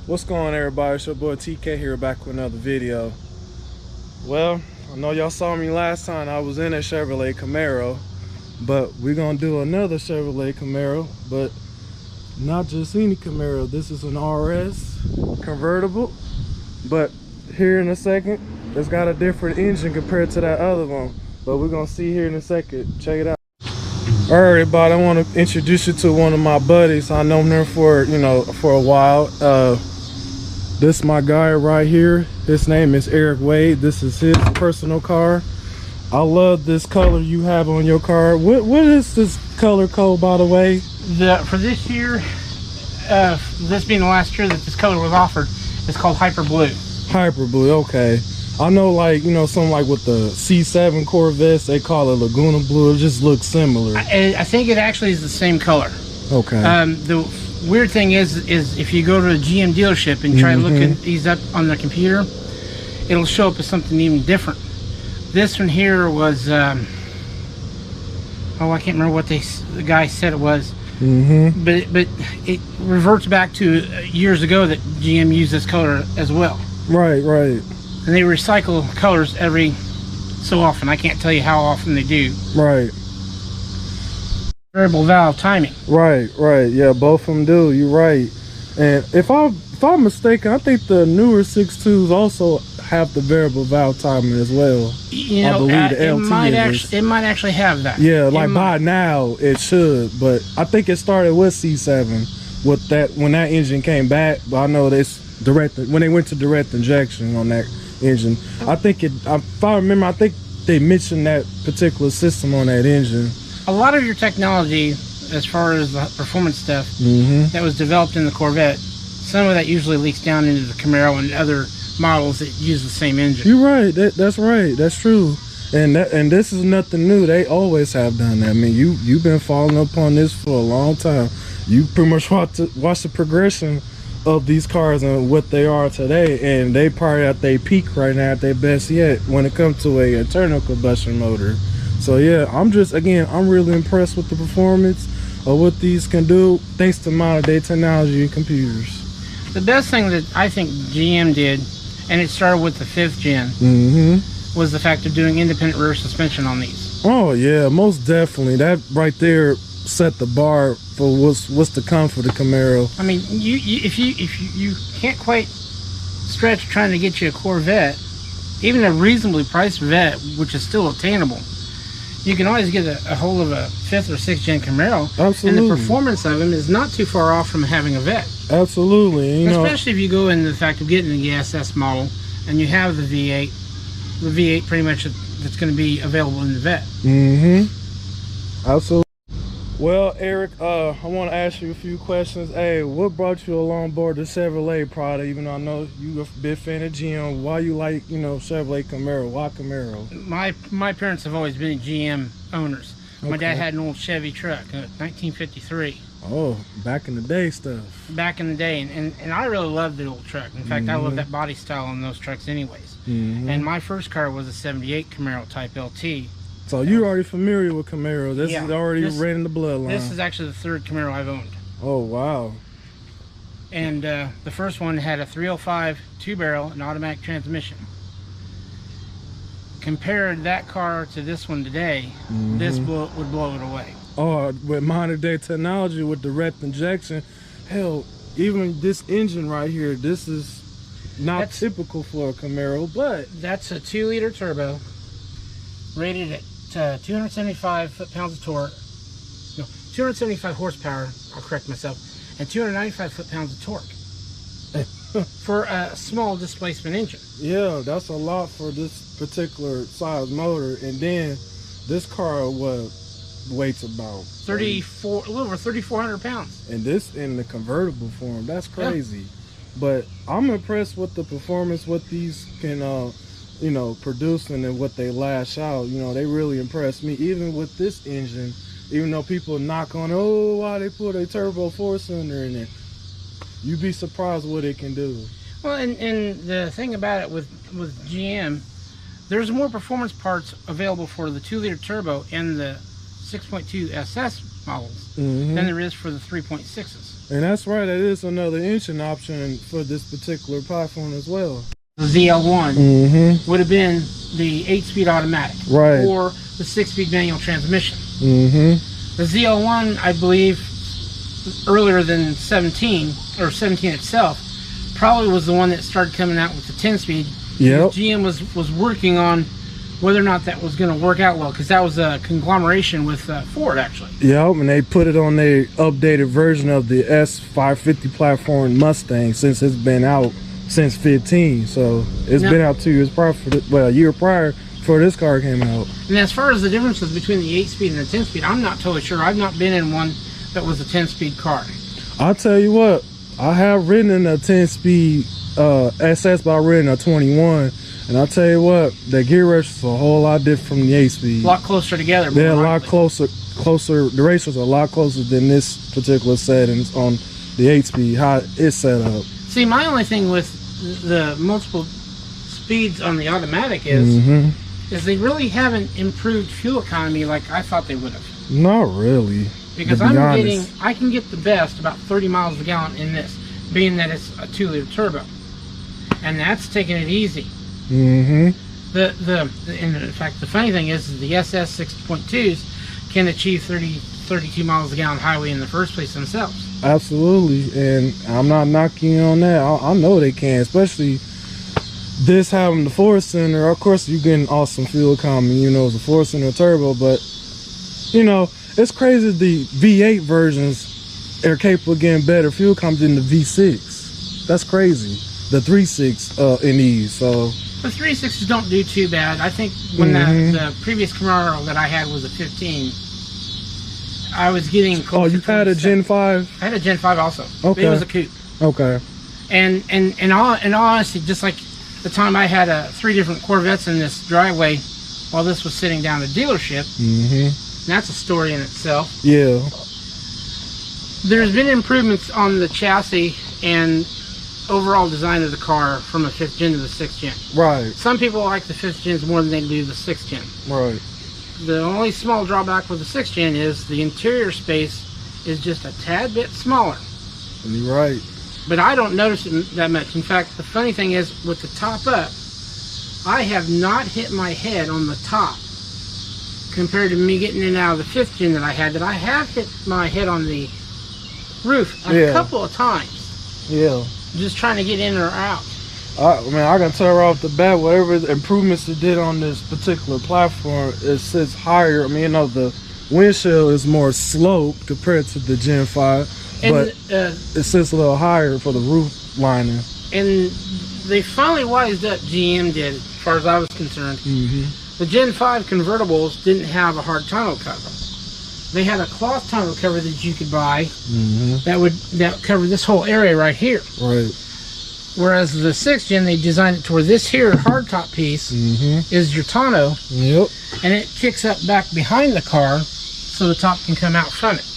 What's going on, everybody? It's your boy TK here, back with another video. Well, I know y'all saw me last time. I was in a Chevrolet Camaro, but we're gonna do another Chevrolet Camaro, but not just any Camaro. This is an RS convertible, but here in a second, it's got a different engine compared to that other one. But we're gonna see here in a second. Check it out. All right, everybody, I want to introduce you to one of my buddies. I know him for a while. This is my guy right here. His name is Eric Wade. This is his personal car. I love this color you have on your car. What is this color code, by the way? For this year, this being the last year that this color was offered, it's called Hyper Blue. Hyper Blue, okay. I know, like, something like with the C7 Corvettes, they call it Laguna Blue. It just looks similar. I think it actually is the same color. Okay. The weird thing is if you go to a GM dealership and try to look at these up on the computer, it'll show up as something even different. This one here was, I can't remember what the guy said it was. But it reverts back to years ago that GM used this color as well. Right. And they recycle colors every so often. I can't tell you how often they do. Right. Variable valve timing. Right. Yeah, both of them do. You're right. And if I'm mistaken, I think the newer 6.2s also have the variable valve timing as well. I believe the LT it might actually have that. Yeah, like by now it should, but I think it started with C7 with that when that engine came back. But I know this when they went to direct injection on that engine. I think if I remember, I think they mentioned that particular system on that engine. A lot of your technology, as far as the performance stuff that was developed in the Corvette, some of that usually leaks down into the Camaro and other models that use the same engine. You're right. That's right. That's true. And this is nothing new. They always have done that. I mean, you've been following up on this for a long time. You pretty much watch the progression of these cars and what they are today, and they probably at their peak right now, at their best yet when it comes to a internal combustion motor. So yeah, I'm really impressed with the performance of what these can do thanks to modern day technology and computers. The best thing that I think GM did, and it started with the 5th gen, was the fact of doing independent rear suspension on these. Oh yeah, most definitely. That right there set the bar for what's to come for the Camaro. I mean, if you can't quite stretch trying to get you a Corvette, even a reasonably priced Vette, which is still attainable, you can always get a hold of a 5th or 6th gen Camaro. Absolutely. And the performance of them is not too far off from having a Vette. Absolutely. Especially if you go into the fact of getting the SS model and you have the V8. The V8 pretty much that's going to be available in the Vette. Absolutely. Well, Eric, I want to ask you a few questions. Hey, what brought you along board the Chevrolet product? Even though I know you're a big fan of GM, why you like, Chevrolet Camaro? Why Camaro? My parents have always been GM owners. My dad had an old Chevy truck, 1953. Oh, back in the day stuff. Back in the day, and I really loved the old truck. In fact, I love that body style on those trucks anyways. And my first car was a 78 Camaro Type LT. So you're already familiar with Camaro. This is already ran in the bloodline. This is actually the 3rd Camaro I've owned. Oh, wow. And the first one had a 305 2-barrel and automatic transmission. Compared that car to this one today, this would blow it away. Oh, with modern day technology, with direct injection, hell, even this engine right here, this is not typical for a Camaro, but that's a 2-liter turbo rated at 275 foot-pounds of torque, 275 horsepower, I'll correct myself, and 295 foot-pounds of torque for a small displacement engine. Yeah, that's a lot for this particular size motor. And then this car weighs about a little over 3,400 pounds. And this in the convertible form, that's crazy. But I'm impressed with the performance, what these can producing and what they lash out. They really impressed me. Even with this engine, even though people knock on, why they put a turbo 4-cylinder in it, you'd be surprised what it can do. Well, and the thing about it with GM, there's more performance parts available for the 2-liter turbo and the 6.2 SS models Mm-hmm. than there is for the 3.6s. And that's right, that is another engine option for this particular platform as well. The ZL1 Mm-hmm. would have been the 8-speed automatic, Right. or the 6-speed manual transmission. Mm-hmm. The ZL1, I believe, earlier than 17, or 17 itself, probably was the one that started coming out with the 10-speed. Yep. GM was working on whether or not that was going to work out well, because that was a conglomeration with Ford, actually. Yep, and they put it on their updated version of the S550 platform Mustang, since it's been out since 15. So it's been out 2 years prior, a year prior before this car came out. And as far as the differences between the 8-speed and the 10-speed, I'm not totally sure. I've not been in one that was a 10-speed car. I'll tell you what, I have ridden in a 10-speed SS, but I've ridden a 21. And I'll tell you what, the gear ratio is a whole lot different from the 8-speed. A lot closer together. They're a lot closer. The ratios are a lot closer than this particular settings on the 8-speed, how it's set up. See, my only thing with the multiple speeds on the automatic is they really haven't improved fuel economy like I thought they would have. Not really. Because I can get the best about 30 miles a gallon in this, being that it's a 2-liter turbo. And that's taking it easy. Mm-hmm. And in fact, the funny thing is the SS 6.2s can achieve 32 miles a gallon highway in the first place themselves. Absolutely, and I'm not knocking you on that. I know they can, especially this having the 4-cylinder. Of course, you're getting awesome fuel economy. You know, it's a 4-cylinder turbo, but you know, it's crazy the V8 versions are capable of getting better fuel economy than the V6. That's crazy. The 3.6 in these, so. The 3.6s don't do too bad. I think when the previous Camaro that I had was a 15, I was getting close. Oh, you had a Gen 5? I had a Gen 5 also. Okay. But it was a coupe. Okay. And in all honesty, just like the time I had 3 different Corvettes in this driveway while this was sitting down at a dealership, and that's a story in itself. Yeah. There's been improvements on the chassis and overall design of the car from a 5th gen to the 6th gen. Right. Some people like the 5th gens more than they do the 6th gen. Right. The only small drawback with the 6th gen is the interior space is just a tad bit smaller. You're right. But I don't notice it that much. In fact, the funny thing is, with the top up, I have not hit my head on the top compared to me getting in and out of the 5th gen that I had. That I have hit my head on the roof a couple of times. Yeah. Just trying to get in or out. I mean, I can tell right off the bat, whatever improvements they did on this particular platform, it sits higher. I mean, you know, the windshield is more sloped compared to the Gen 5, and, but it sits a little higher for the roof lining. And they finally wised up, GM did, as far as I was concerned. The Gen 5 convertibles didn't have a hard tonneau cover. They had a cloth tonneau cover that you could buy that covered this whole area right here. Right. Whereas the 6th gen, they designed it to where this here hardtop piece is your tonneau. Yep. And it kicks up back behind the car so the top can come out from it.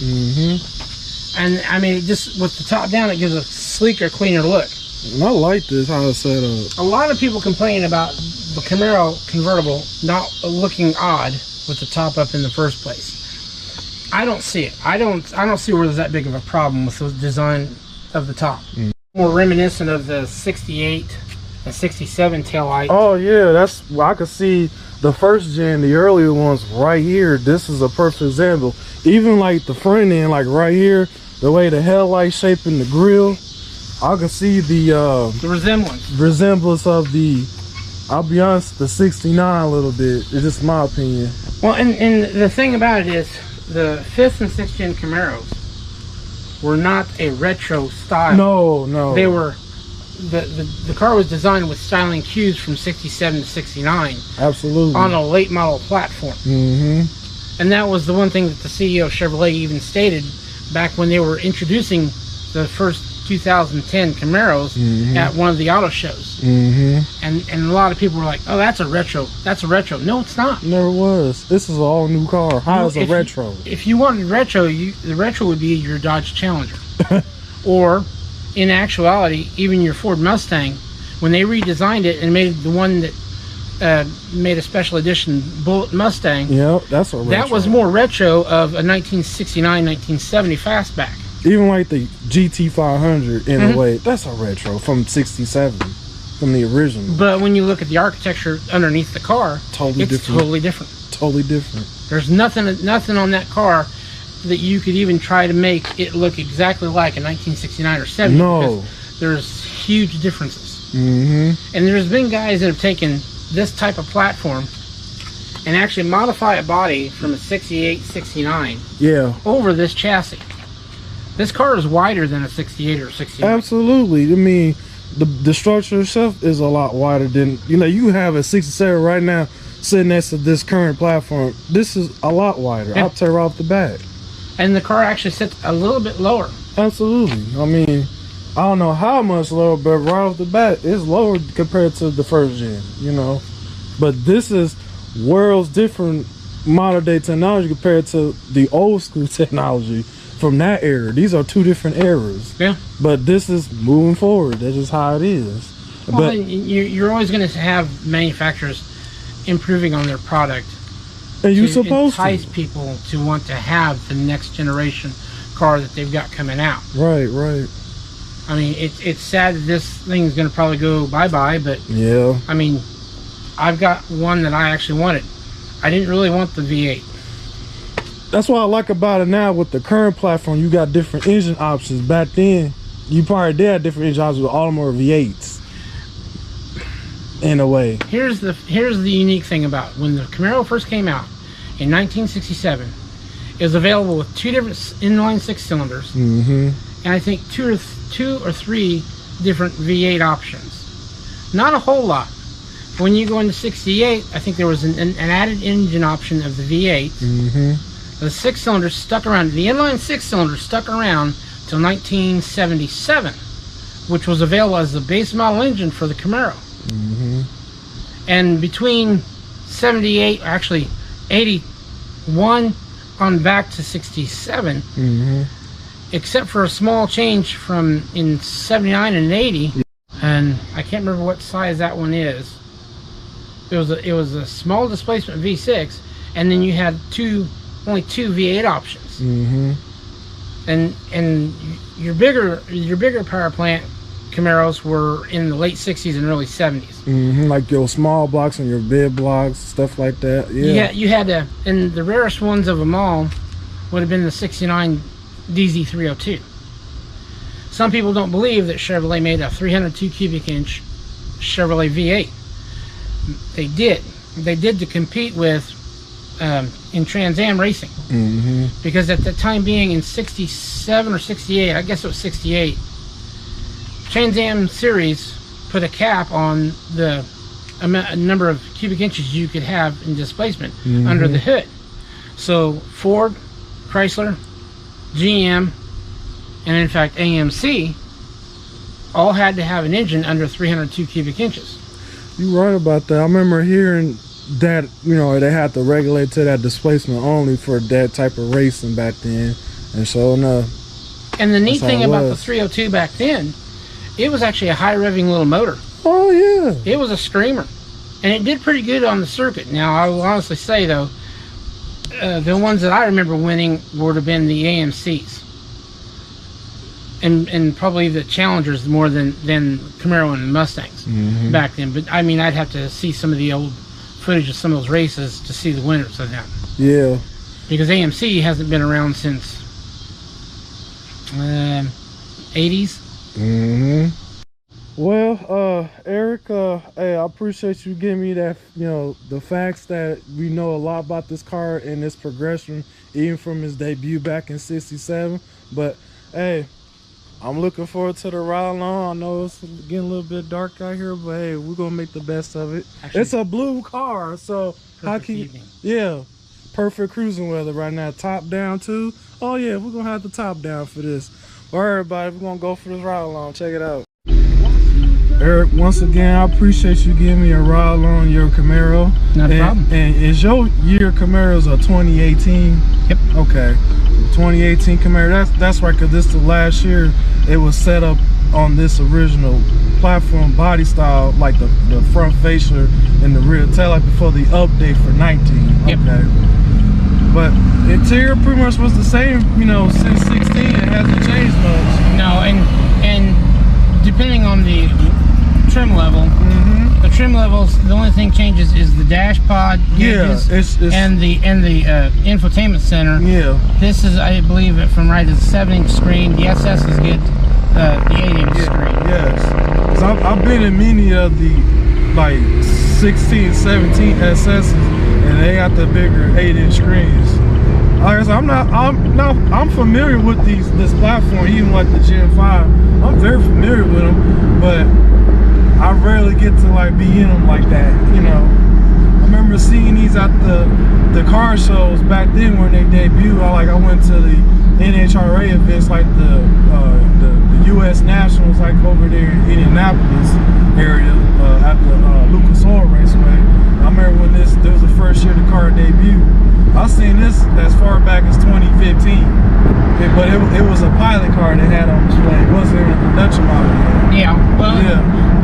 And I mean, just with the top down, it gives a sleeker, cleaner look. And I like this, how it's set up. A lot of people complain about the Camaro convertible not looking odd with the top up in the first place. I don't see it. I don't see where there's that big of a problem with the design of the top. More reminiscent of the 68 and 67 taillight. Oh yeah, that's, I could see the first gen, the earlier ones right here. This is a perfect example. Even like the front end, like right here, the way the headlight shaping the grill, I can see the resemblance of the, I'll be honest, the 69 a little bit. It's just my opinion. Well, and the thing about it is, the 5th and 6th gen Camaros were not a retro style. No. They were, the car was designed with styling cues from 67 to 69. Absolutely. On a late model platform. And that was the one thing that the CEO of Chevrolet even stated back when they were introducing the first 2010 Camaros at one of the auto shows. And a lot of people were like, oh, that's a retro. No, it's not. Never was. This is an all new car. How is a retro? If you wanted retro, the retro would be your Dodge Challenger. Or, in actuality, even your Ford Mustang, when they redesigned it and made it the one that made a special edition Bullet Mustang. Yep, that's a retro. That was more retro of a 1969, 1970 fastback. Even like the GT500 in a way, that's a retro from '67, from the original. But when you look at the architecture underneath the car, it's totally different. Totally different. There's nothing on that car that you could even try to make it look exactly like a 1969 or 70. No. There's huge differences. Mm-hmm. And there's been guys that have taken this type of platform and actually modify a body from a 68, 69 over this chassis. This car is wider than a 68 or 69. Absolutely. I mean, the structure itself is a lot wider than, you have a 67 right now sitting next to this current platform. This is a lot wider. Yeah. I'll tell you right off the bat. And the car actually sits a little bit lower. Absolutely. I mean, I don't know how much lower, but right off the bat, it's lower compared to the first gen, But this is worlds different modern day technology compared to the old school technology from that era. These are two different eras. Yeah. But this is moving forward. That's just how it is. Well, but you're always going to have manufacturers improving on their product. And you're supposed to entice people to want to have the next generation car that they've got coming out. Right, right. I mean, it's sad that this thing is going to probably go bye-bye, but yeah. I mean, I've got one that I actually wanted. I didn't really want the V8. That's what I like about it now with the current platform. You got different engine options. Back then, you probably did have different engine options with Audemars V8s. In a way. Here's the unique thing about it. When the Camaro first came out in 1967, it was available with two different inline six cylinders, and I think two or three different V8 options. Not a whole lot. When you go into 68, I think there was an added engine option of the V8. The six cylinders stuck around. The inline six cylinder stuck around till 1977, which was available as the base model engine for the Camaro. And between 78, actually 81 on back to 67, except for a small change from in 79 and 80, and I can't remember what size that one is. It was a small displacement V6, and then you had only two V8 options. And your bigger power plant Camaros were in the late 60s and early 70s. Like your small blocks and your big blocks, stuff like that. Yeah. You had to, and the rarest ones of them all would have been the 69 DZ302. Some people don't believe that Chevrolet made a 302 cubic inch Chevrolet V8. They did. They did to compete with in Trans Am racing. Because at the time being in 67 or 68, I guess it was 68, Trans Am series put a cap on the number of cubic inches you could have in displacement under the hood. So Ford, Chrysler, GM, and in fact AMC all had to have an engine under 302 cubic inches. You're right about that. I remember hearing that, they had to regulate to that displacement only for that type of racing back then. And so, and the neat thing about the 302 back then, it was actually a high revving little motor. Oh, yeah. It was a screamer. And it did pretty good on the circuit. Now, I will honestly say, though, the ones that I remember winning would have been the AMCs. And probably the Challengers more than Camaro and Mustangs back then. But, I mean, I'd have to see some of the old footage of some of those races to see the winners of them. Yeah. Because AMC hasn't been around since 80s. Well, Eric, hey, I appreciate you giving me that, the facts that we know a lot about this car and its progression, even from its debut back in '67. But, hey, I'm looking forward to the ride along. I know it's getting a little bit dark out here, but hey, we're gonna make the best of it. Actually, it's a blue car, so how can you, perfect cruising weather right now. Top down too. Oh yeah, we're gonna have the top down for this. All right, everybody, we're gonna go for this ride along. Check it out. Eric, once again, I appreciate you giving me a ride along your Camaro. No problem. And is your year Camaro's a 2018? Yep. Okay. 2018 Camaro. That's right, because this the last year it was set up on this original platform body style, like the front fascia and the rear taillight before the update for 19. Yep. Okay. But interior pretty much was the same, you know, since 16. It hasn't changed much. No, and depending on the trim level, the trim levels, the only thing changes is the dash pod gauges, and the infotainment center. Yeah. This is, I believe, from right, is a 7-inch screen. The SSs get the 8-inch screen. Yes. 'Cause I've been in many of the like 16, 17 SSs, and they got the bigger 8-inch screens. Like I said, I'm familiar with this platform, even like the Gen 5. I'm very familiar with them, but I rarely get to like be in them like that, you know. I remember seeing these at the car shows back then when they debuted. I went to the NHRA events, like the U.S. Nationals, like over there in Indianapolis area at the Lucas Oil Raceway. I remember when this was the first year the car debuted. I seen this as far back as 2015, but it was a pilot car they had on display. It wasn't even a production model yet. Yeah, well,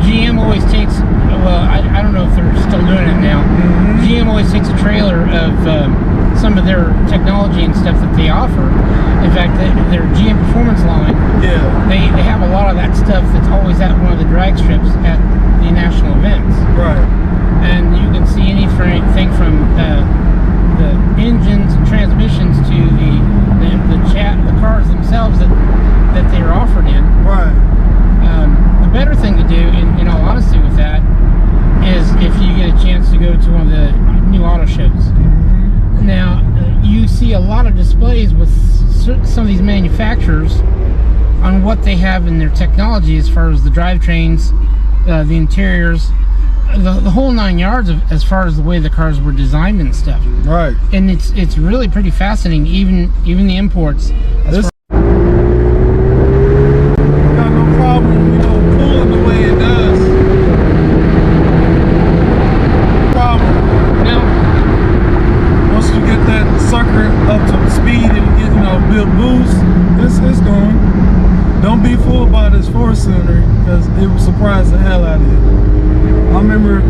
GM always takes, well, I don't know if they're still doing it now. GM always takes a trailer of some of their technology and stuff that they offer. In fact, their GM Performance line, they have a lot of that stuff that's always at one of the drag strips at the national events. Right. And you can see anything from the engines and transmissions to the cars themselves that they are offered in. Right. The better thing to do, in all honesty, with that is if you get a chance to go to one of the new auto shows. Now, you see a lot of displays with some of these manufacturers on what they have in their technology as far as the drivetrains, the interiors, the whole 9 yards of, as far as the way the cars were designed and stuff. Right. And it's really pretty fascinating, even the imports. Got no problem, you know, pulling the way it does. Problem. No. Once you get that sucker up to speed and get, you know, build boost, it's going. Don't be fooled by this 4-cylinder, because it will surprise the hell out of you. I remember,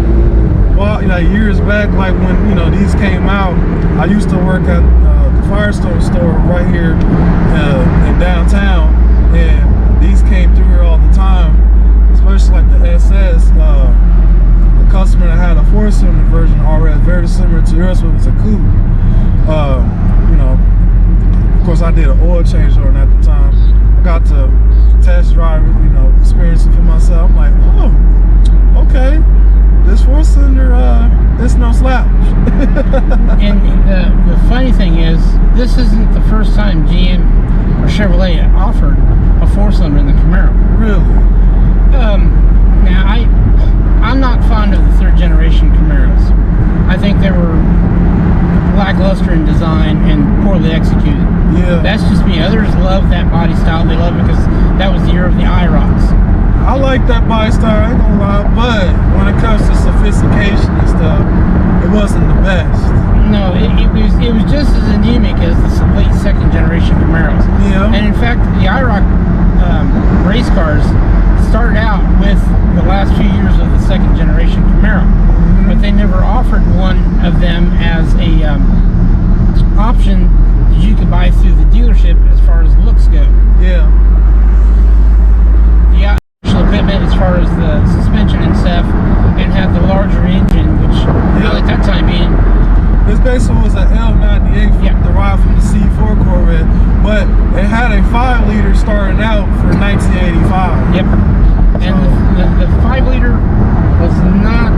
well, you know, years back, like when, you know, these came out, I used to work at the Firestone store right here in downtown, and these came through here all the time, especially like the SS. The customer that had a 4-cylinder version already, very similar to yours, but it was a coupe. You know, of course, I did an oil change on it at the time. I got to test drive it, you know, experience it for myself. I'm like, oh, okay, this 4-cylinder, it's no slouch. And the funny thing is, this isn't the first time GM or Chevrolet offered a 4-cylinder in the Camaro. Really? Now I'm not fond of the 3rd generation Camaros. I think they were lackluster in design and poorly executed. Yeah. That's just me. Others love that body style. They love it because that was the year of the IROCs. I like that body style, I ain't gonna lie, but when it comes to sophistication and stuff, it wasn't the best. No, it was just as anemic as the late 2nd generation Camaros. Yeah. And in fact, the IROC race cars started out with the last few years of the 2nd generation Camaro, but they never offered one of them as a option that you could buy through the dealership as far as looks go. Yeah. The actual equipment as far as the suspension and stuff, and had the larger engine, which really at that time being, this basically was an L98 derived from the C4 Corvette, but it had a 5-liter starting out for 1985. Yep. And the 5-liter was not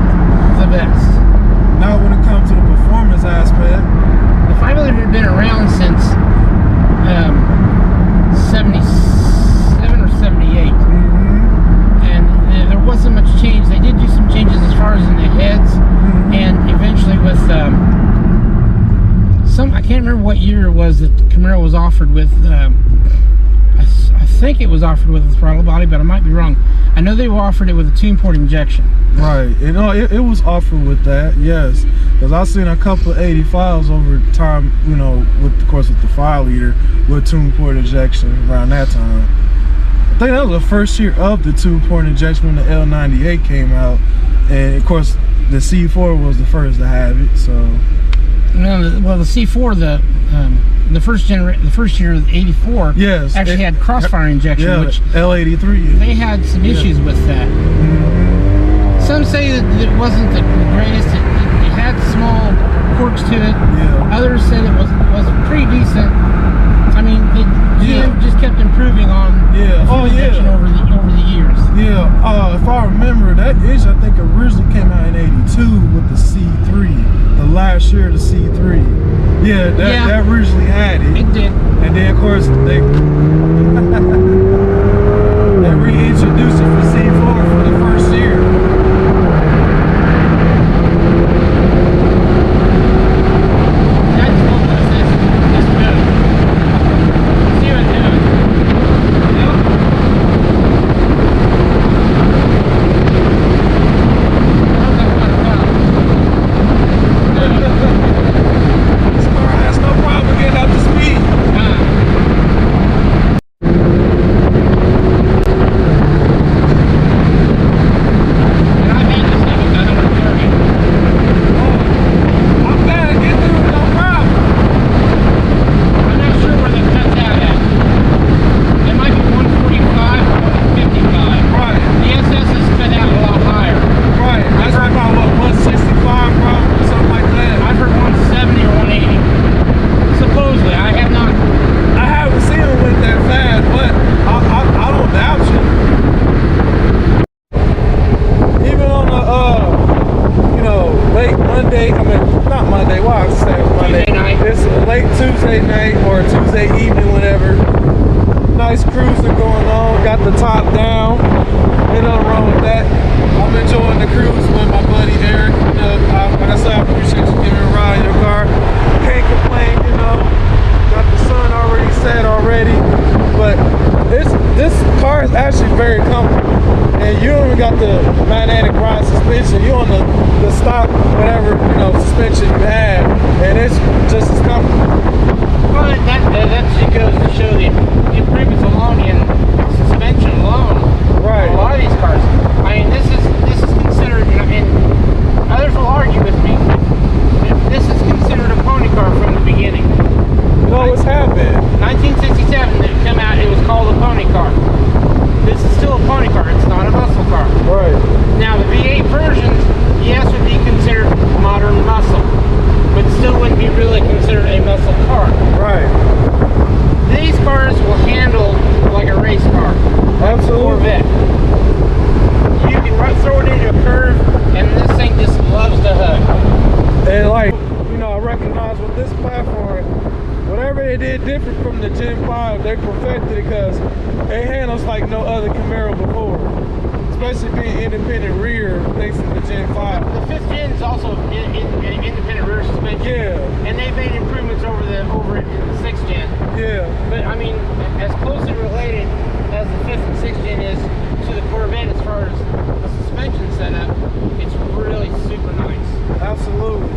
the best. Not when it comes to the performance aspect. The 5-liter had been around since 77 or 78. And there wasn't much change. They did do some changes as far as in the heads, and eventually with I can't remember what year it was that the Camaro was offered with, I think it was offered with a throttle body, but I might be wrong. I know they offered it with a tune port injection. Right, you know, it was offered with that, yes. Because I've seen a couple of 85s over time, you know, with, of course, with the 5-liter with tune port injection around that time. I think that was the first year of the 2-port injection when the L98 came out, and of course the C4 was the first to have it. So no, well, the C4, the first year of '84, yes, actually had crossfire injection, yeah, which L83. they had some issues with that. Some say that it wasn't the greatest. It had small quirks to it. Yeah. Others said it was pretty decent. I mean, GM just kept improving on the fuel injection over the years. Yeah. If I remember, that engine I think originally came out in '82 with the C3. The last year of the C3. Yeah, that originally had it. It did. And then of course they they reintroduced it for C4 for the first year. Tuesday night or Tuesday evening, whatever. Nice cruising going on. Got the top down. Ain't nothing wrong with that. I'm enjoying the cruise with my buddy Eric. Like I said, I appreciate you giving me a ride in your car. Can't complain, you know. Got the sun already set already. But this car is actually very comfortable. And you don't even got the magnetic ride suspension. You on the stock, whatever, you know, suspension you have. And it's just as comfortable. Well, that just goes to show the improvements alone in suspension alone. Right. A lot of these cars. I mean, this is considered, and others will argue with me, this is considered a pony car from the beginning. You know what's happened? 1967, it came out, it was called a pony car. This is still a pony car, it's not a muscle car. Right. Now, the V8 versions, yes, would be considered modern muscle, but still wouldn't be really considered a muscle car. Right. These cars will handle like a race car. Absolutely. Corvette. You can throw it into a curve, and this thing just loves to hug. And like, you know, I recognize with this platform, whatever they did different from the Gen 5, they perfected it because it handles like no other Camaro before. Especially being independent rear thanks to the Gen 5. The 5th Gen is also an independent rear suspension. Yeah. And they've made improvements over it in the 6th Gen. Yeah. But I mean, as closely related as the 5th and 6th Gen is to the Corvette as far as the suspension setup, it's really super nice. Absolutely.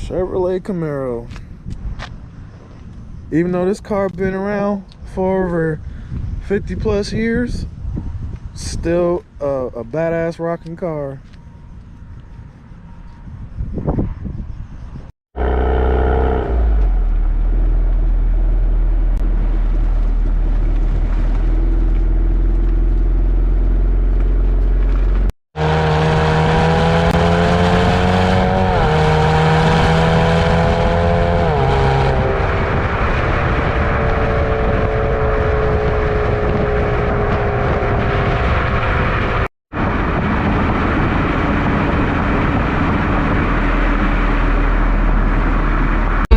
Chevrolet Camaro. Even though this car been around for over 50 plus years, still a badass rocking car.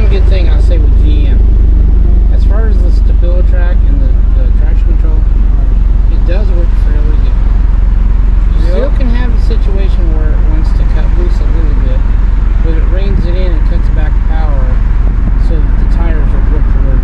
Good thing I say with GM, as far as the StabiliTrak and the traction control, it does work fairly good. You still can have the situation where it wants to cut loose a little bit, but it reins it in and cuts back power so that the tires are grip to work.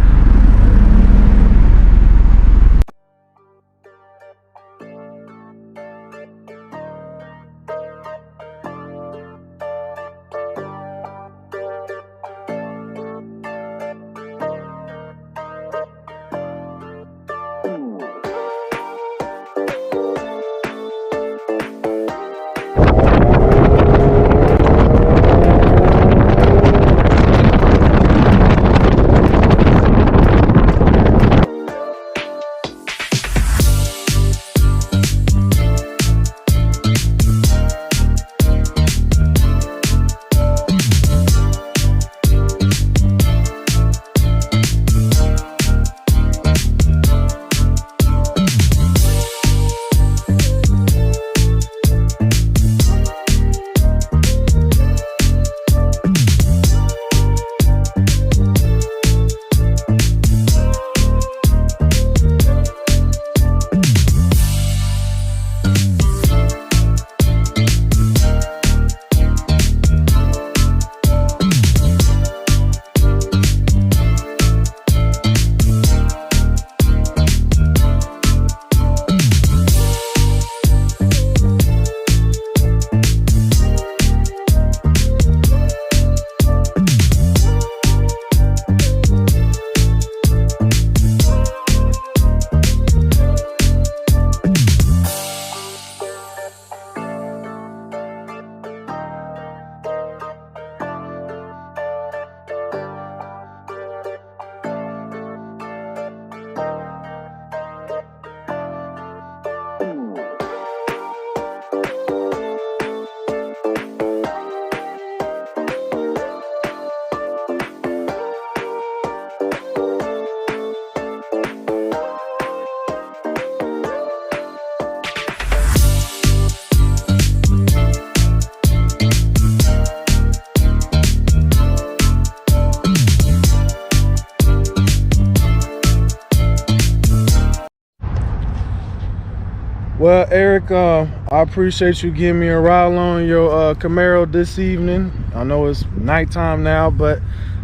Well, Eric, I appreciate you giving me a ride on your Camaro this evening. I know it's nighttime now, but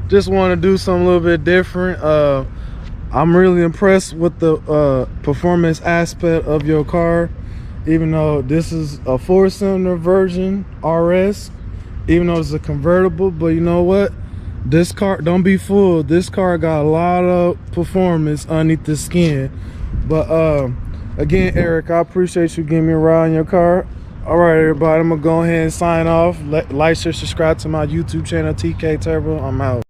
just want to do something a little bit different. I'm really impressed with the performance aspect of your car, even though this is a 4-cylinder version RS, even though it's a convertible. But you know what? This car, don't be fooled. This car got a lot of performance underneath the skin. But again, Eric, I appreciate you giving me a ride in your car. All right, everybody, I'm gonna go ahead and sign off. Like, share, subscribe to my YouTube channel, TK Turbo. I'm out.